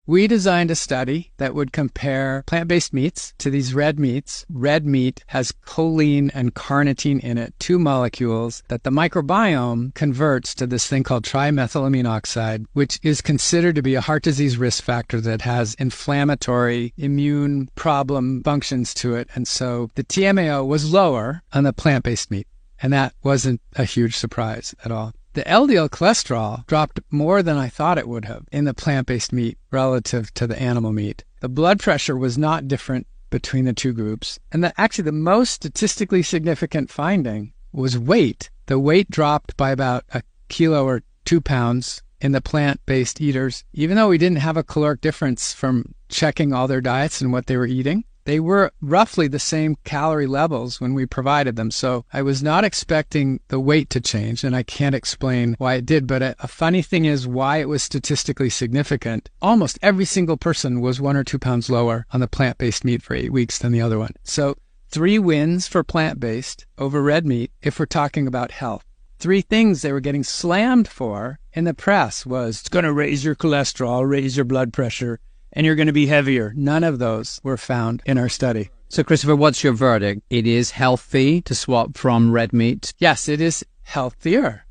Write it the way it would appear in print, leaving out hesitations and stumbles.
We designed a study that would compare plant-based meats to these red meats. Red meat has choline and carnitine in it, two molecules that the microbiome converts to this thing called trimethylamine oxide, which is considered to be a heart disease risk factor that has inflammatory immune problem functions to it. And so the TMAO was lower on the plant-based meat, and that wasn't a huge surprise at all. The LDL cholesterol dropped more than I thought it would have in the plant-based meat relative to the animal meat. The blood pressure was not different between the two groups. And actually the most statistically significant finding was weight. The weight dropped by about a kilo or 2 pounds in the plant-based eaters. Even though we didn't have a caloric difference from checking all their diets and what they were eating, they were roughly the same calorie levels when we provided them. So I was not expecting the weight to change, and I can't explain why it did. But a funny thing is why it was statistically significant. Almost every single person was 1 or 2 pounds lower on the plant-based meat for 8 weeks than the other one. So 3 wins for plant-based over red meat if we're talking about health. 3 things they were getting slammed for in the press was, it's going to raise your cholesterol, raise your blood pressure, and you're going to be heavier. None of those were found in our study. So, Christopher, what's your verdict? It is healthy to swap from red meat? Yes, it is healthier.